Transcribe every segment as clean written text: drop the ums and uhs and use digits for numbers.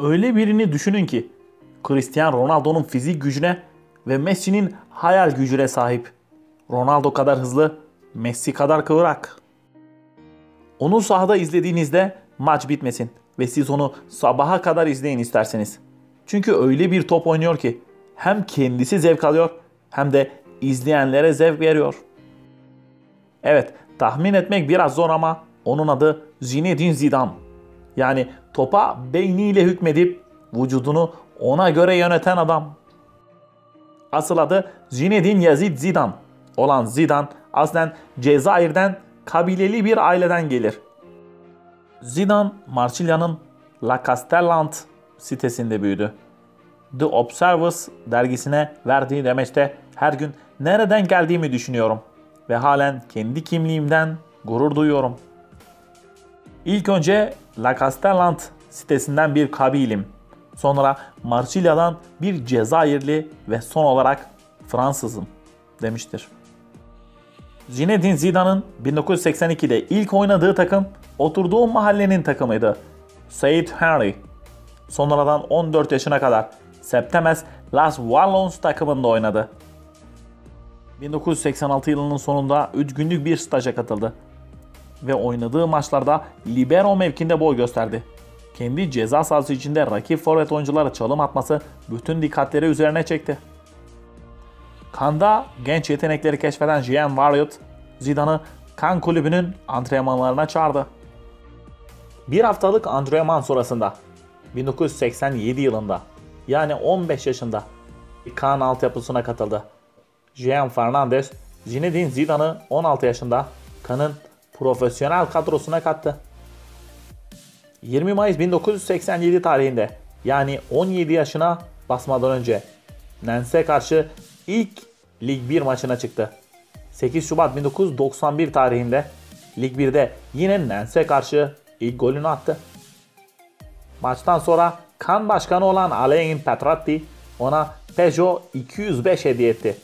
Öyle birini düşünün ki Cristiano Ronaldo'nun fizik gücüne ve Messi'nin hayal gücüne sahip. Ronaldo kadar hızlı, Messi kadar kıvrak. Onu sahada izlediğinizde maç bitmesin ve siz onu sabaha kadar izleyin isterseniz. Çünkü öyle bir top oynuyor ki hem kendisi zevk alıyor hem de izleyenlere zevk veriyor. Evet, tahmin etmek biraz zor ama onun adı Zinedine Zidane. Yani topa beyniyle hükmedip vücudunu ona göre yöneten adam. Asıl adı Zinedine Yazid Zidane olan Zidane aslen Cezayir'den kabileli bir aileden gelir. Zidane, Marsilya'nın La Castellane sitesinde büyüdü. The Observer dergisine verdiği demeçte her gün nereden geldiğimi düşünüyorum ve halen kendi kimliğimden gurur duyuyorum. İlk önce La Castellane sitesinden bir kabilim, sonra Marsilya'dan bir Cezayirli ve son olarak Fransızım demiştir. Zinedine Zidane'ın 1982'de ilk oynadığı takım oturduğu mahallenin takımıydı. Saint Henry. Sonradan 14 yaşına kadar Septemes Las Wallons takımında oynadı. 1986 yılının sonunda 3 günlük bir staja katıldı ve oynadığı maçlarda libero mevkinde boy gösterdi. Kendi ceza sahası içinde rakip forvet oyunculara çalım atması bütün dikkatleri üzerine çekti. Cannes'da genç yetenekleri keşfeden Jean Variot, Zidane'ı Cannes kulübünün antrenmanlarına çağırdı. Bir haftalık antrenman sonrasında 1987 yılında yani 15 yaşında Cannes altyapısına katıldı. Jean Fernandez, Zinedine Zidane'ı 16 yaşında Cannes'ın profesyonel kadrosuna kattı. 20 Mayıs 1987 tarihinde yani 17 yaşına basmadan önce Nance'e karşı ilk Lig 1 maçına çıktı. 8 Şubat 1991 tarihinde Lig 1'de yine Nance'e karşı ilk golünü attı. Maçtan sonra Cannes başkanı olan Alain Petratti ona Peugeot 205 hediye etti.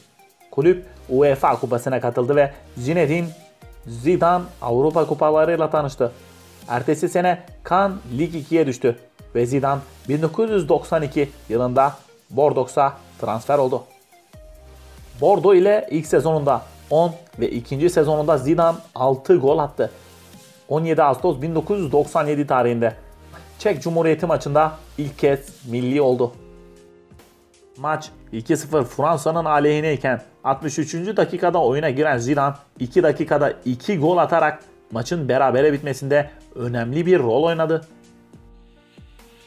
Kulüp UEFA kupasına katıldı ve Zinedine Zidane Avrupa kupalarıyla tanıştı. Ertesi sene Cannes Lig 2'ye düştü ve Zidane 1992 yılında Bordeaux'a transfer oldu. Bordeaux ile ilk sezonunda 10 ve ikinci sezonunda Zidane 6 gol attı. 17 Ağustos 1997 tarihinde Çek Cumhuriyeti maçında ilk kez milli oldu. Maç 2-0 Fransa'nın aleyhineyken 63. dakikada oyuna giren Zidane 2 dakikada 2 gol atarak maçın berabere bitmesinde önemli bir rol oynadı.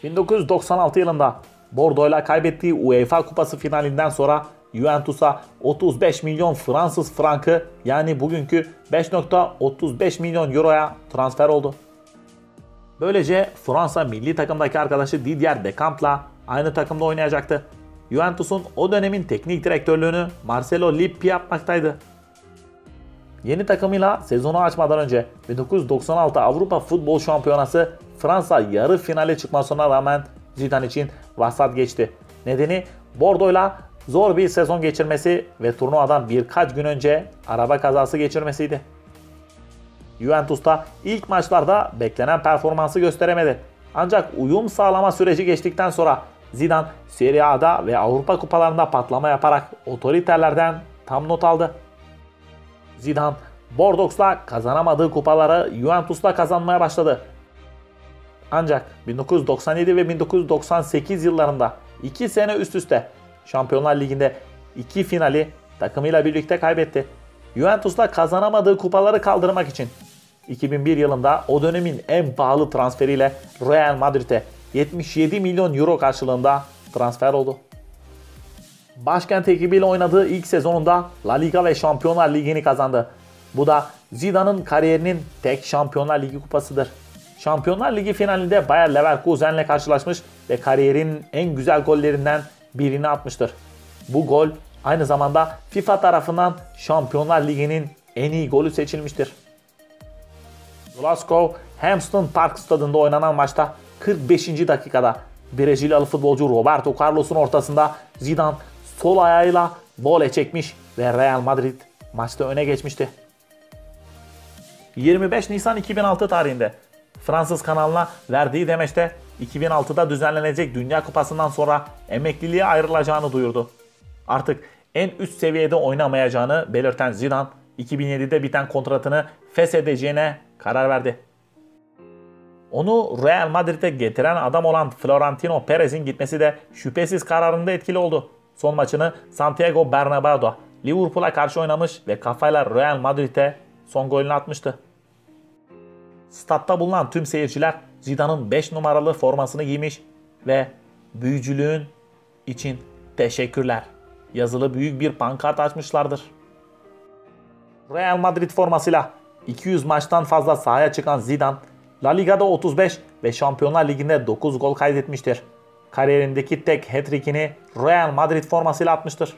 1996 yılında Bordeaux'la kaybettiği UEFA Kupası finalinden sonra Juventus'a 35 milyon Fransız frankı yani bugünkü 5.35 milyon euroya transfer oldu. Böylece Fransa milli takımdaki arkadaşı Didier Dechamps'la aynı takımda oynayacaktı. Juventus'un o dönemin teknik direktörlüğünü Marcelo Lippi yapmaktaydı. Yeni takımıyla sezonu açmadan önce 1996 Avrupa Futbol Şampiyonası Fransa yarı finale çıkmasına rağmen Zidane için vasat geçti. Nedeni Bordeaux'la zor bir sezon geçirmesi ve turnuvadan birkaç gün önce araba kazası geçirmesiydi. Juventus'ta ilk maçlarda beklenen performansı gösteremedi. Ancak uyum sağlama süreci geçtikten sonra Zidane Serie A'da ve Avrupa kupalarında patlama yaparak otoriterlerden tam not aldı. Zidane Bordeaux'la kazanamadığı kupaları Juventus'la kazanmaya başladı. Ancak 1997 ve 1998 yıllarında 2 sene üst üste Şampiyonlar Ligi'nde 2 finali takımıyla birlikte kaybetti. Juventus'la kazanamadığı kupaları kaldırmak için 2001 yılında o dönemin en pahalı transferiyle Real Madrid'e 77 milyon euro karşılığında transfer oldu. Başkent ekibiyle oynadığı ilk sezonunda La Liga ve Şampiyonlar Ligi'ni kazandı. Bu da Zidane'ın kariyerinin tek Şampiyonlar Ligi kupasıdır. Şampiyonlar Ligi finalinde Bayer Leverkusen'le karşılaşmış ve kariyerinin en güzel gollerinden birini atmıştır. Bu gol aynı zamanda FIFA tarafından Şampiyonlar Ligi'nin en iyi golü seçilmiştir. Glasgow Hampden Park stadında oynanan maçta 45. dakikada Brezilyalı futbolcu Roberto Carlos'un ortasında Zidane sol ayağıyla vole çekmiş ve Real Madrid maçta öne geçmişti. 25 Nisan 2006 tarihinde Fransız kanalına verdiği demeçte 2006'da düzenlenecek Dünya Kupası'ndan sonra emekliliğe ayrılacağını duyurdu. Artık en üst seviyede oynamayacağını belirten Zidane, 2007'de biten kontratını feshedeceğine karar verdi. Onu Real Madrid'e getiren adam olan Florentino Perez'in gitmesi de şüphesiz kararında etkili oldu. Son maçını Santiago Bernabéu'da Liverpool'a karşı oynamış ve kafayla Real Madrid'e son golünü atmıştı. Statta bulunan tüm seyirciler Zidane'ın 5 numaralı formasını giymiş ve "Büyücülüğün için teşekkürler" yazılı büyük bir pankart açmışlardır. Real Madrid formasıyla 200 maçtan fazla sahaya çıkan Zidane, La Liga'da 35 ve Şampiyonlar Ligi'nde 9 gol kaydetmiştir. Kariyerindeki tek hat-trick'ini Real Madrid formasıyla atmıştır.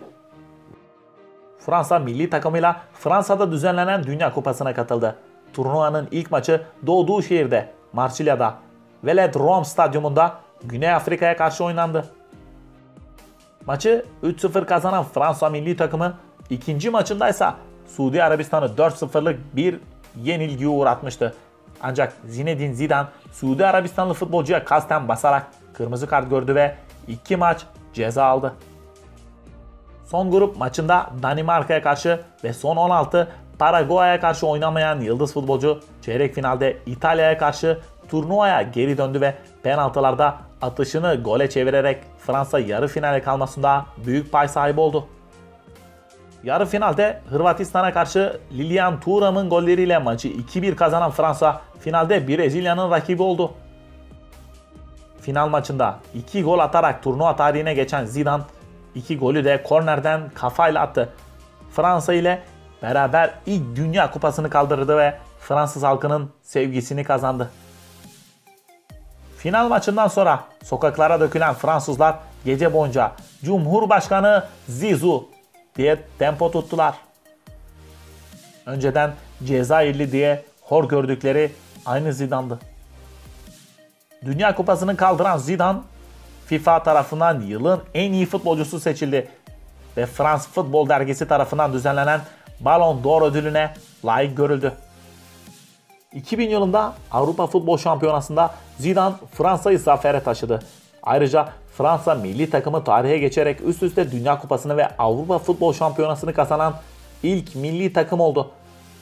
Fransa milli takımıyla Fransa'da düzenlenen Dünya Kupası'na katıldı. Turnuvanın ilk maçı doğduğu şehirde, Marsilya'da, Velodrome Stadyumunda Güney Afrika'ya karşı oynandı. Maçı 3-0 kazanan Fransa milli takımı ikinci maçındaysa Suudi Arabistan'ı 4-0'lık bir yenilgiye uğratmıştı. Ancak Zinedine Zidane Suudi Arabistanlı futbolcuya kasten basarak kırmızı kart gördü ve 2 maç ceza aldı. Son grup maçında Danimarka'ya karşı ve son 16 Paraguay'a karşı oynamayan yıldız futbolcu çeyrek finalde İtalya'ya karşı turnuvaya geri döndü ve penaltılarda atışını gole çevirerek Fransa yarı finale kalmasında büyük pay sahibi oldu. Yarı finalde Hırvatistan'a karşı Lilian Thuram'ın golleriyle maçı 2-1 kazanan Fransa finalde Brezilya'nın rakibi oldu. Final maçında 2 gol atarak turnuva tarihine geçen Zidane 2 golü de kornerden kafayla attı. Fransa ile beraber ilk Dünya Kupası'nı kaldırdı ve Fransız halkının sevgisini kazandı. Final maçından sonra sokaklara dökülen Fransızlar gece boyunca "Cumhurbaşkanı Zizou" diye tempo tuttular. Önceden Cezayirli diye hor gördükleri aynı Zidane'dı. Dünya Kupası'nı kaldıran Zidane, FIFA tarafından yılın en iyi futbolcusu seçildi ve France Futbol Dergisi tarafından düzenlenen Ballon d'Or ödülüne layık görüldü. 2000 yılında Avrupa Futbol Şampiyonası'nda Zidane Fransa'yı zafere taşıdı. Ayrıca Fransa milli takımı tarihe geçerek üst üste Dünya Kupası'nı ve Avrupa Futbol Şampiyonası'nı kazanan ilk milli takım oldu.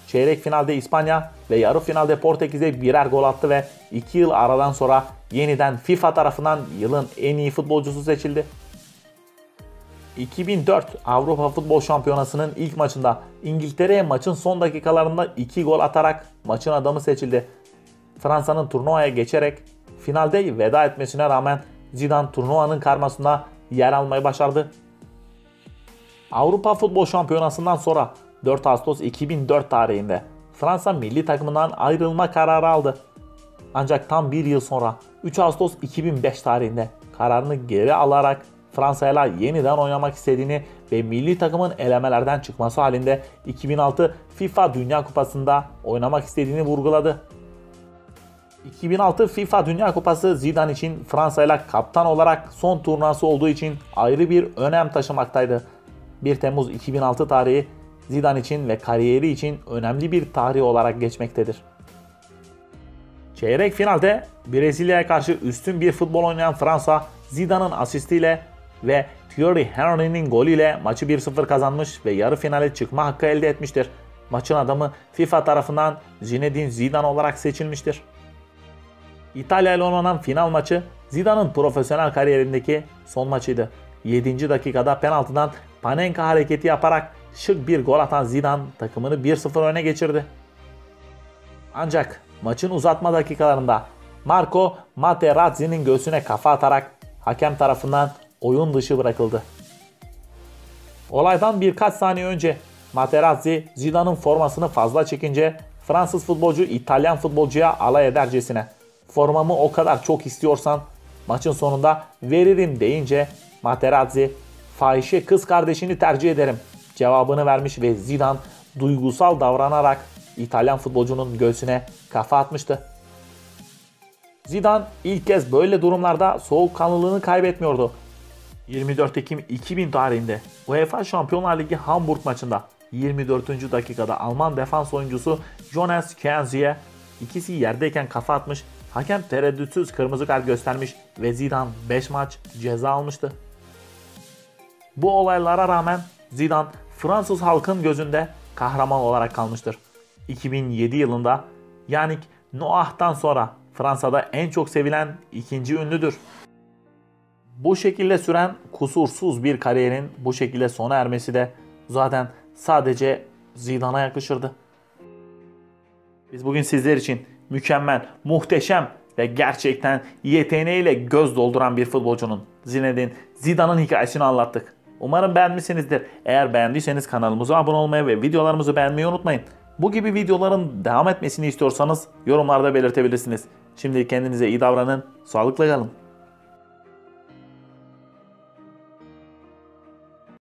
Çeyrek finalde İspanya ve yarı finalde Portekiz'e birer gol attı ve 2 yıl aradan sonra yeniden FIFA tarafından yılın en iyi futbolcusu seçildi. 2004 Avrupa Futbol Şampiyonası'nın ilk maçında İngiltere'ye maçın son dakikalarında 2 gol atarak maçın adamı seçildi. Fransa'nın turnuvaya geçerek finalde veda etmesine rağmen Zidane turnuvanın karmasında yer almayı başardı. Avrupa Futbol Şampiyonası'ndan sonra 4 Ağustos 2004 tarihinde Fransa milli takımından ayrılma kararı aldı. Ancak tam bir yıl sonra 3 Ağustos 2005 tarihinde kararını geri alarak Fransa'yla yeniden oynamak istediğini ve milli takımın elemelerden çıkması halinde 2006 FIFA Dünya Kupası'nda oynamak istediğini vurguladı. 2006 FIFA Dünya Kupası Zidane için Fransa'yla kaptan olarak son turnuvası olduğu için ayrı bir önem taşımaktaydı. 1 Temmuz 2006 tarihi Zidane için ve kariyeri için önemli bir tarih olarak geçmektedir. Çeyrek finalde Brezilya'ya karşı üstün bir futbol oynayan Fransa, Zidane'ın asistiyle ve Thierry Henry'nin golüyle maçı 1-0 kazanmış ve yarı finale çıkma hakkı elde etmiştir. Maçın adamı FIFA tarafından Zinedine Zidane olarak seçilmiştir. İtalya ile oynanan final maçı Zidane'ın profesyonel kariyerindeki son maçıydı. 7. dakikada penaltıdan Panenka hareketi yaparak şık bir gol atan Zidane takımını 1-0 öne geçirdi. Ancak maçın uzatma dakikalarında Marco Materazzi'nin göğsüne kafa atarak hakem tarafından oyun dışı bırakıldı. Olaydan birkaç saniye önce Materazzi Zidane'ın formasını fazla çekince Fransız futbolcu İtalyan futbolcuya alay edercesine "Formamı o kadar çok istiyorsan maçın sonunda veririm" deyince Materazzi "Fahişe kız kardeşini tercih ederim" cevabını vermiş ve Zidane duygusal davranarak İtalyan futbolcunun göğsüne kafa atmıştı. Zidane ilk kez böyle durumlarda soğukkanlılığını kaybetmiyordu. 24 Ekim 2000 tarihinde UEFA Şampiyonlar Ligi Hamburg maçında 24. dakikada Alman defans oyuncusu Jonas Kienzie'ye ikisi yerdeyken kafa atmış, Hakem tereddütsüz kırmızı kart göstermiş ve Zidane 5 maç ceza almıştı. Bu olaylara rağmen Zidane Fransız halkın gözünde kahraman olarak kalmıştır. 2007 yılında Yannick Noah'tan sonra Fransa'da en çok sevilen ikinci ünlüdür. Bu şekilde süren kusursuz bir kariyerin bu şekilde sona ermesi de zaten sadece Zidane'a yakışırdı. Biz bugün sizler için mükemmel, muhteşem ve gerçekten yeteneğiyle göz dolduran bir futbolcunun Zinedine Zidane'ın hikayesini anlattık. Umarım beğenmişsinizdir. Eğer beğendiyseniz kanalımıza abone olmayı ve videolarımızı beğenmeyi unutmayın. Bu gibi videoların devam etmesini istiyorsanız yorumlarda belirtebilirsiniz. Şimdi kendinize iyi davranın, sağlıkla kalın.